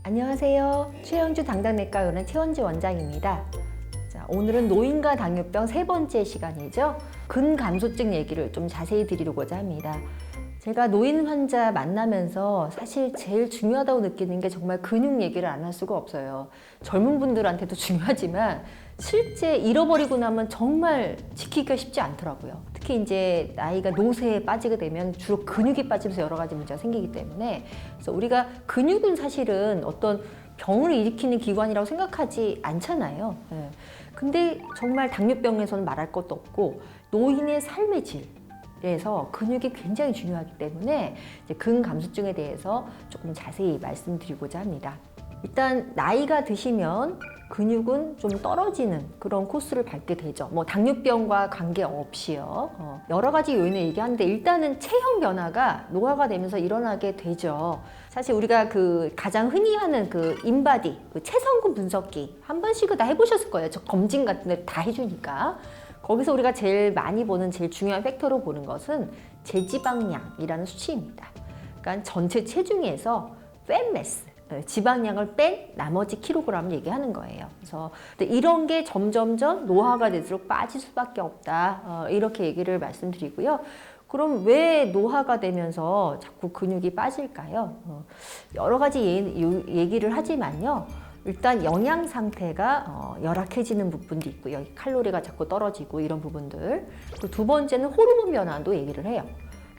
안녕하세요. 최영주 당당내과의원 최원지 원장입니다. 자, 오늘은 노인과 당뇨병 세 번째 시간이죠. 근감소증 얘기를 좀 자세히 드리려고자 합니다. 제가 노인 환자 만나면서 사실 제일 중요하다고 느끼는 게 정말 근육 얘기를 안 할 수가 없어요. 젊은 분들한테도 중요하지만 실제 잃어버리고 나면 정말 지키기가 쉽지 않더라고요. 특히 이제 나이가 노쇠에 빠지게 되면 주로 근육이 빠지면서 여러 가지 문제가 생기기 때문에, 그래서 우리가 근육은 사실은 어떤 병을 일으키는 기관이라고 생각하지 않잖아요. 근데 정말 당뇨병에서는 말할 것도 없고 노인의 삶의 질에서 근육이 굉장히 중요하기 때문에 이제 근감소증에 대해서 조금 자세히 말씀드리고자 합니다. 일단 나이가 드시면 근육은 좀 떨어지는 그런 코스를 밟게 되죠. 뭐 당뇨병과 관계없이요. 여러 가지 요인을 얘기하는데 일단은 체형 변화가 노화가 되면서 일어나게 되죠. 사실 우리가 그 가장 흔히 하는 그 인바디, 그 체성분 분석기 한 번씩은 다 해보셨을 거예요. 저 검진 같은 데 다 해주니까. 거기서 우리가 제일 많이 보는 제일 중요한 팩터로 보는 것은 제지방량이라는 수치입니다. 그러니까 전체 체중에서 팻매스, 지방량을 뺀 나머지 킬로그램을 얘기하는 거예요. 그래서 이런 게 점점점 노화가 될수록 빠질 수밖에 없다. 이렇게 얘기를 말씀드리고요. 그럼 왜 노화가 되면서 자꾸 근육이 빠질까요? 여러 가지 얘기를 하지만요. 일단 영양 상태가 열악해지는 부분도 있고요. 칼로리가 자꾸 떨어지고 이런 부분들. 그리고 두 번째는 호르몬 변화도 얘기를 해요.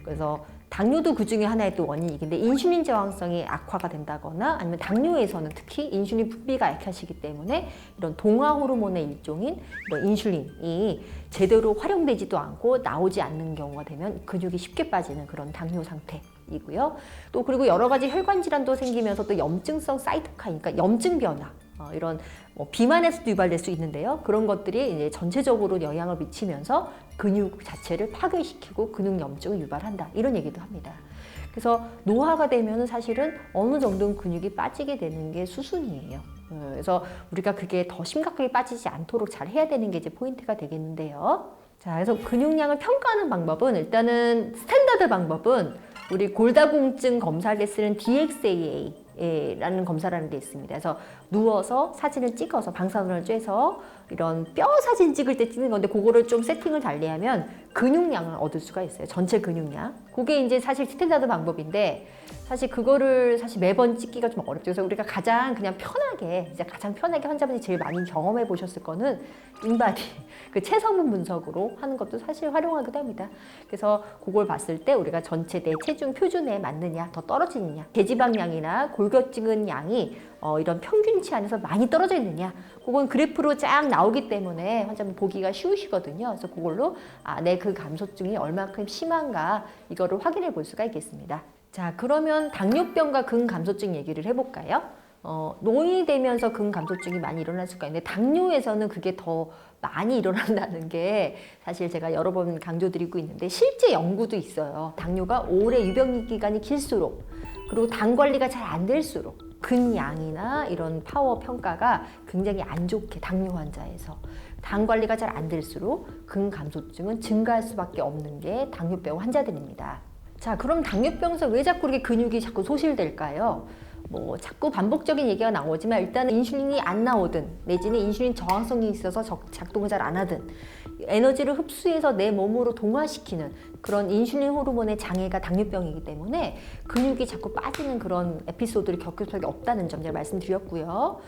그래서 당뇨도 그 중에 하나의 또 원인이긴데 인슐린 저항성이 악화가 된다거나 아니면 당뇨에서는 특히 인슐린 분비가 약하시기 때문에 이런 동화 호르몬의 일종인 이런 인슐린이 제대로 활용되지도 않고 나오지 않는 경우가 되면 근육이 쉽게 빠지는 그런 당뇨 상태이고요. 또 그리고 여러 가지 혈관 질환도 생기면서 또 염증성 사이토카인, 그러니까 염증 변화, 이런 비만에서도 유발될 수 있는데요. 그런 것들이 이제 전체적으로 영향을 미치면서 근육 자체를 파괴시키고 근육 염증을 유발한다. 이런 얘기도 합니다. 그래서 노화가 되면 사실은 어느 정도는 근육이 빠지게 되는 게 수순이에요. 그래서 우리가 그게 더 심각하게 빠지지 않도록 잘 해야 되는 게 이제 포인트가 되겠는데요. 자, 그래서 근육량을 평가하는 방법은 일단은 스탠다드 방법은 우리 골다공증 검사할 때 쓰는 DXAA라는 검사라는 게 있습니다. 그래서 누워서 사진을 찍어서 방사선을 쬐서 이런 뼈 사진 찍을 때 찍는 건데 그거를 좀 세팅을 달리하면 근육량을 얻을 수가 있어요. 전체 근육량. 그게 이제 사실 스탠다드 방법인데 사실 그거를 사실 매번 찍기가 좀 어렵죠. 그래서 우리가 가장 그냥 편하게, 이제 가장 편하게 환자분이 제일 많이 경험해 보셨을 거는 인바디, 그 체성분 분석으로 하는 것도 사실 활용하기도 합니다. 그래서 그걸 봤을 때 우리가 전체 내 체중 표준에 맞느냐, 더 떨어지느냐, 대지방량이나 골격증은 양이 이런 평균치 안에서 많이 떨어져 있느냐, 그건 그래프로 쫙 나오기 때문에 환자분 보기가 쉬우시거든요. 그래서 그걸로 내 그 감소증이 얼마큼 심한가 이거를 확인해 볼 수가 있겠습니다. 자, 그러면 당뇨병과 근감소증 얘기를 해볼까요? 노인이 되면서 근감소증이 많이 일어날 수가 있는데 당뇨에서는 그게 더 많이 일어난다는 게 사실 제가 여러 번 강조드리고 있는데 실제 연구도 있어요. 당뇨가 오래 유병 기간이 길수록 그리고 당 관리가 잘 안 될수록 근양이나 이런 파워 평가가 굉장히 안 좋게 당뇨 환자에서 당 관리가 잘 안 될수록 근감소증은 증가할 수밖에 없는 게 당뇨병 환자들입니다. 자, 그럼 당뇨병에서 왜 자꾸 이렇게 근육이 자꾸 소실될까요? 뭐 자꾸 반복적인 얘기가 나오지만 일단은 인슐린이 안 나오든 내지는 인슐린 저항성이 있어서 작동을 잘 안 하든 에너지를 흡수해서 내 몸으로 동화시키는 그런 인슐린 호르몬의 장애가 당뇨병이기 때문에 근육이 자꾸 빠지는 그런 에피소드를 겪을 수밖에 없다는 점 제가 말씀드렸고요.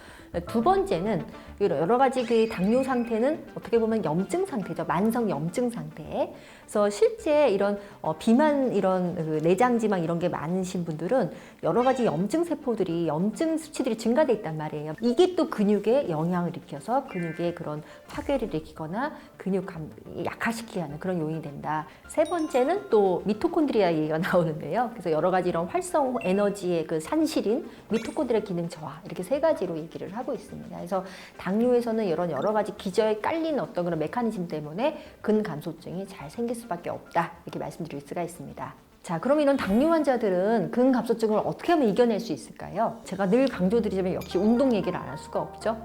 두 번째는 여러 가지 그 당뇨 상태는 어떻게 보면 염증 상태죠. 만성 염증 상태. 그래서 실제 이런 비만, 이런 그 내장지방 이런 게 많으신 분들은 여러 가지 염증 세포들이, 염증 수치들이 증가돼 있단 말이에요. 이게 또 근육에 영향을 일으켜서 근육에 그런 파괴를 일으키거나 근육 약화시키게 하는 그런 요인이 된다. 세 번째는 또 미토콘드리아 얘기가 나오는데요. 그래서 여러 가지 이런 활성 에너지의 그 산실인 미토콘드리아 기능 저하, 이렇게 세 가지로 얘기를 하고 있습니다. 그래서 당뇨에서는 이런 여러 가지 기저에 깔린 어떤 그런 메커니즘 때문에 근감소증이 잘 생길 수밖에 없다. 이렇게 말씀드릴 수가 있습니다. 자, 그럼 이런 당뇨 환자들은 근감소증을 어떻게 하면 이겨낼 수 있을까요? 제가 늘 강조드리자면 역시 운동 얘기를 안 할 수가 없죠.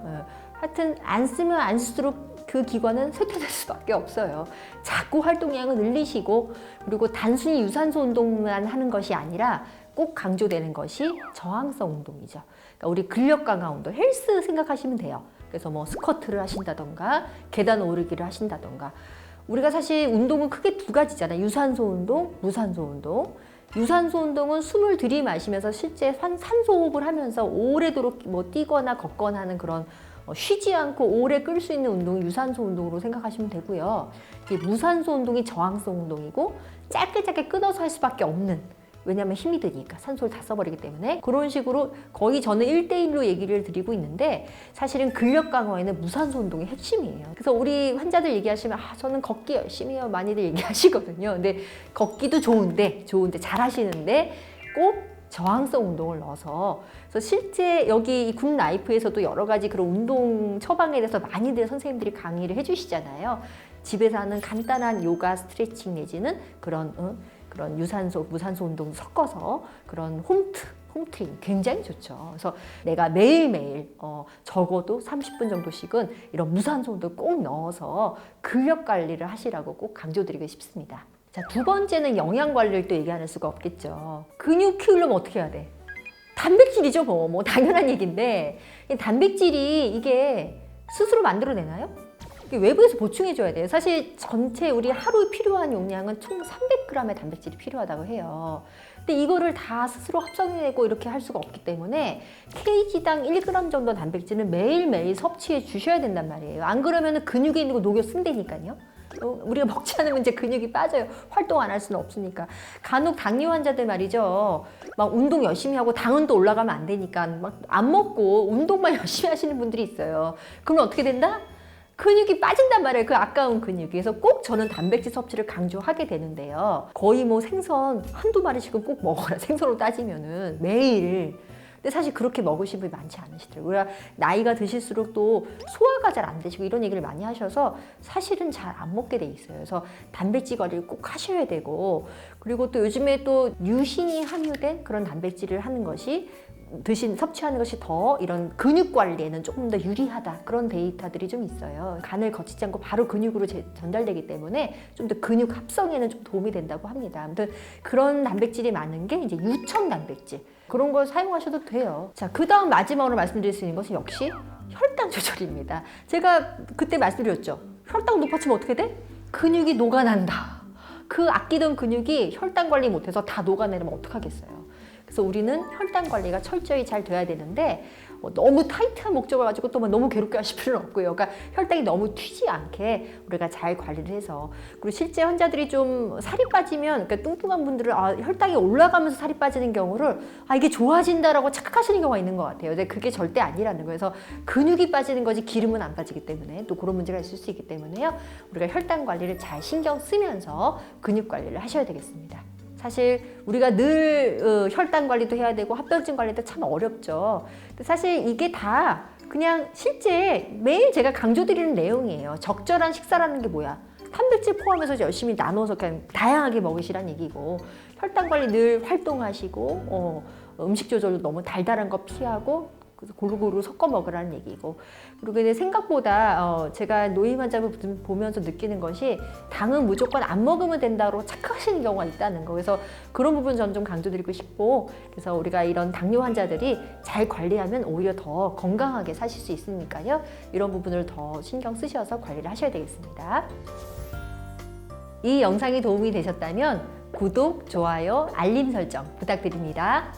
하여튼 안 쓰면 안 쓸수록 그 기관은 쇠퇴될 수밖에 없어요. 자꾸 활동량을 늘리시고, 그리고 단순히 유산소 운동만 하는 것이 아니라 꼭 강조되는 것이 저항성 운동이죠. 그러니까 우리 근력 강화 운동, 헬스 생각하시면 돼요. 그래서 뭐 스쿼트를 하신다던가 계단 오르기를 하신다던가. 우리가 사실 운동은 크게 두 가지잖아요. 유산소 운동, 무산소 운동. 유산소 운동은 숨을 들이마시면서 실제 산소 호흡을 하면서 오래도록 뭐 뛰거나 걷거나 하는 그런 쉬지 않고 오래 끌 수 있는 운동이 유산소 운동으로 생각하시면 되고요. 무산소 운동이 저항성 운동이고 짧게 끊어서 할 수밖에 없는, 왜냐하면 힘이 드니까 산소를 다 써버리기 때문에 그런 식으로 거의 저는 1대1로 얘기를 드리고 있는데 사실은 근력 강화에는 무산소 운동이 핵심이에요. 그래서 우리 환자들 얘기하시면 저는 걷기 열심히 해요 많이들 얘기하시거든요. 근데 걷기도 좋은데 잘 하시는데 꼭 저항성 운동을 넣어서, 그래서 실제 여기 이 굿라이프에서도 여러 가지 그런 운동 처방에 대해서 많이들 선생님들이 강의를 해주시잖아요. 집에서 하는 간단한 요가 스트레칭 내지는 그런 유산소, 무산소 운동 섞어서 그런 홈트레이닝 굉장히 좋죠. 그래서 내가 매일매일 적어도 30분 정도씩은 이런 무산소 운동 꼭 넣어서 근력 관리를 하시라고 꼭 강조드리고 싶습니다. 자, 두 번째는 영양 관리를 또 얘기 안 할 수가 없겠죠. 근육 키우려면 어떻게 해야 돼? 단백질이죠, 뭐 당연한 얘기인데 이 단백질이 이게 스스로 만들어내나요? 외부에서 보충해줘야 돼요. 사실 전체 우리 하루에 필요한 용량은 총 300g의 단백질이 필요하다고 해요. 근데 이거를 다 스스로 합성해내고 이렇게 할 수가 없기 때문에 kg당 1g 정도 단백질은 매일매일 섭취해 주셔야 된단 말이에요. 안 그러면 근육에 있는 거 녹여 쓴다니까요. 우리가 먹지 않으면 이제 근육이 빠져요. 활동 안 할 수는 없으니까. 간혹 당뇨 환자들 말이죠. 막 운동 열심히 하고 당은 또 올라가면 안 되니까 막 안 먹고 운동만 열심히 하시는 분들이 있어요. 그러면 어떻게 된다? 근육이 빠진단 말이에요. 그 아까운 근육이. 그래서 꼭 저는 단백질 섭취를 강조하게 되는데요. 거의 뭐 생선 한두 마리씩은 꼭 먹어라. 생선으로 따지면은 매일. 근데 사실 그렇게 먹으신 분이 많지 않으시더라고요. 우리가 나이가 드실수록 또 소화가 잘 안 되시고 이런 얘기를 많이 하셔서 사실은 잘 안 먹게 돼 있어요. 그래서 단백질 관리를 꼭 하셔야 되고, 그리고 또 요즘에 또 유신이 함유된 그런 단백질을 하는 것이 섭취하는 것이 더 이런 근육 관리에는 조금 더 유리하다, 그런 데이터들이 좀 있어요. 간을 거치지 않고 바로 근육으로 전달되기 때문에 좀 더 근육 합성에는 좀 도움이 된다고 합니다. 아무튼 그런 단백질이 많은 게 이제 유청 단백질, 그런 걸 사용하셔도 돼요. 자, 그 다음 마지막으로 말씀드릴 수 있는 것은 역시 혈당 조절입니다. 제가 그때 말씀드렸죠. 혈당 높아지면 어떻게 돼? 근육이 녹아난다. 그 아끼던 근육이 혈당 관리 못해서 다 녹아내면 어떡하겠어요. 그래서 우리는 혈당 관리가 철저히 잘 돼야 되는데 너무 타이트한 목적을 가지고 또 너무 괴롭게 하실 필요는 없고요. 그러니까 혈당이 너무 튀지 않게 우리가 잘 관리를 해서, 그리고 실제 환자들이 좀 살이 빠지면, 그러니까 뚱뚱한 분들은 혈당이 올라가면서 살이 빠지는 경우를 이게 좋아진다라고 착각하시는 경우가 있는 것 같아요. 근데 그게 절대 아니라는 거예요. 그래서 근육이 빠지는 거지 기름은 안 빠지기 때문에 또 그런 문제가 있을 수 있기 때문에요. 우리가 혈당 관리를 잘 신경 쓰면서 근육 관리를 하셔야 되겠습니다. 사실 우리가 늘 혈당 관리도 해야 되고 합병증 관리도 참 어렵죠. 근데 사실 이게 다 그냥 실제 매일 제가 강조드리는 내용이에요. 적절한 식사라는 게 뭐야? 단백질 포함해서 열심히 나눠서 그냥 다양하게 먹으시란 얘기고, 혈당 관리 늘 활동하시고 음식 조절도 너무 달달한 거 피하고 그래서 고루고루 섞어 먹으라는 얘기고, 그리고 이제 생각보다 제가 노인 환자분 보면서 느끼는 것이 당은 무조건 안 먹으면 된다고 착각하시는 경우가 있다는 거. 그래서 그런 부분 전 좀 강조드리고 싶고, 그래서 우리가 이런 당뇨 환자들이 잘 관리하면 오히려 더 건강하게 사실 수 있으니까요. 이런 부분을 더 신경 쓰셔서 관리를 하셔야 되겠습니다. 이 영상이 도움이 되셨다면 구독, 좋아요, 알림 설정 부탁드립니다.